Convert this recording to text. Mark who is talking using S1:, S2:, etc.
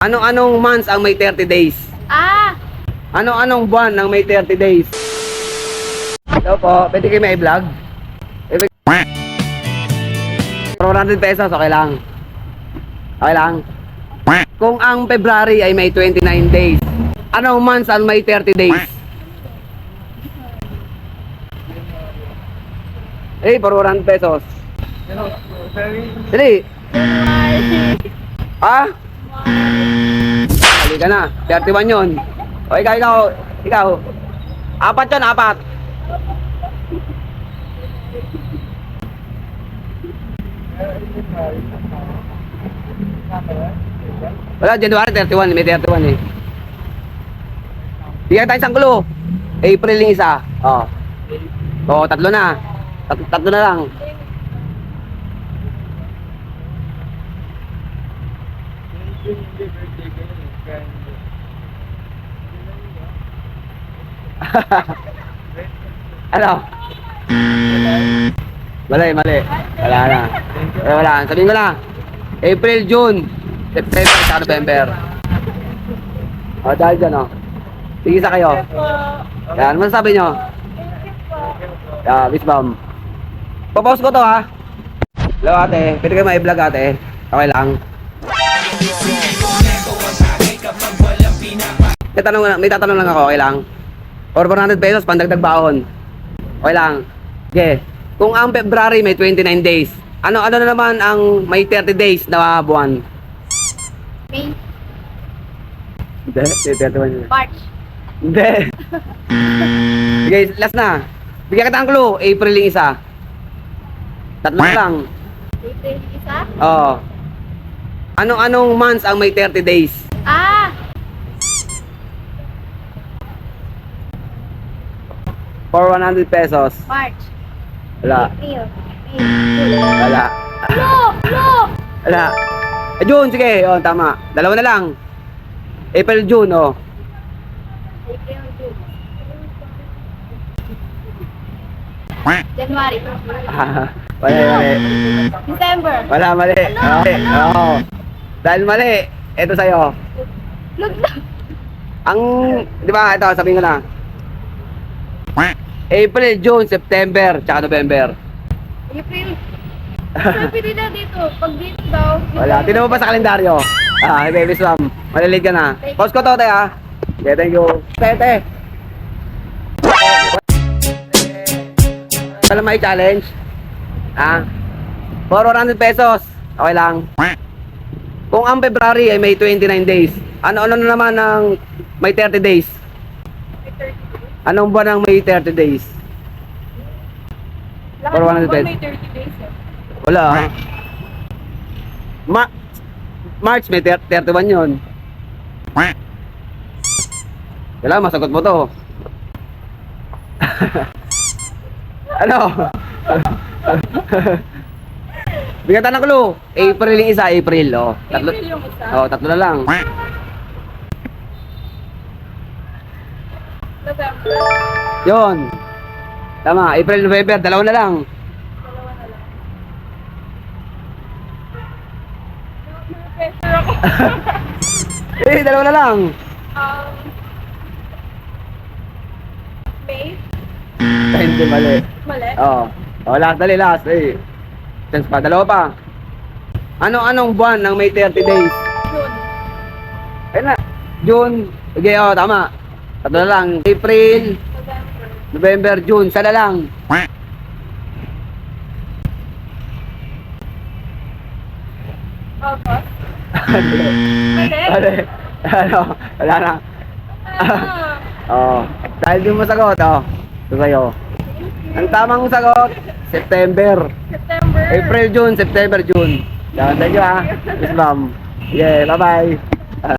S1: Ano-anong months ang may 30 days?
S2: Ah!
S1: Ano-anong buwan ang may 30 days? Ito po, pwede kayo may vlog? 400 pesos, okay lang. Okay lang. Kung ang February ay may 29 days, anong months ang may 30 days? 400 pesos. Dali. Ah? Halika na, 31 yun. O ikaw. Apat yun, apat. Wala, January 31, may 31 eh. Bigyan tayo isang gulo. April yung isa. O, tatlo na. Tatlo na lang. Ano? Mali. Wala na. Wala. Sabihin ko na. April, June, September, saka November. O, dahil dyan, o. Sige sa kayo. Yan, ano masasabi nyo? Miss Bam. Papause ko to, ha? Hello, ate. Pwede kayo ma-vlog, ate. Okay lang. May tatanong lang ako, okay lang? Or 400 pesos, pandagdag baon. Okay lang. Okay. Kung ang February may 29 days, ano na naman ang may 30 days na buwan?
S2: May
S1: Hindi, 31 yun.
S2: March.
S1: Hindi. Okay, last na. Bigyan kita ang clue, April yung isa. Tatlo na lang.
S2: April isa?
S1: Oo. Anong months ang may 30 days?
S2: Ah!
S1: For 100 pesos.
S2: March.
S1: Wala.
S2: April. May. June.
S1: Wala.
S2: Look!
S1: Wala. June, sige. O, tama. Dalawa na lang. April, June, o.
S2: April, June. January.
S1: Mali.
S2: December.
S1: Wala, mali. Okay. Oo. Dahil mali, ito sa'yo.
S2: Look!
S1: Ang, di ba, ito, sabihin ko na. April, June, September, tsaka November.
S2: April. Sabi nila dito. Pag dito daw.
S1: Wala. Tinan mo ba sa kalendaryo? Baby Swam. Malilid ka na. Pause ko to, te, ha? Okay, thank you. Te. Alam mo challenge? 400 pesos. Okay lang. Kung ang February ay may 29 days, ano na naman ang may 30 days? Anong buwan ang may 30 days?
S2: Lahat
S1: For 100
S2: ng buwan
S1: pesos.
S2: may 30 days eh.
S1: Wala. March may 31 yun. Wala, masagot mo to. Ano? Bigyan tayo ng clue. April yung isa, April. Tatlo,
S2: April yung isa.
S1: tatlo na lang.
S2: November.
S1: Yun. Tama, April, November, dalawa na lang.
S2: Dalawa na lang. Pressure ako.
S1: Dalawa na lang.
S2: May.
S1: Hindi, mali.
S2: Mali.
S1: Last, dali, last. Chance pa, dalawa pa. Anong buwan ang may 30 days?
S2: June.
S1: Ayun na, June. Okay, tama. Tatlo na lang. April,
S2: November.
S1: November, June, sana lang.
S2: August.
S1: Mali.
S2: Mali.
S1: Mali. Wala na.
S2: Ah.
S1: Dahil di mo sagot, ito sa'yo. Ang tamang sagot, September.
S2: September.
S1: April, June, September, June. Yan, thank you, Miss Ma'am. Yeah, bye-bye.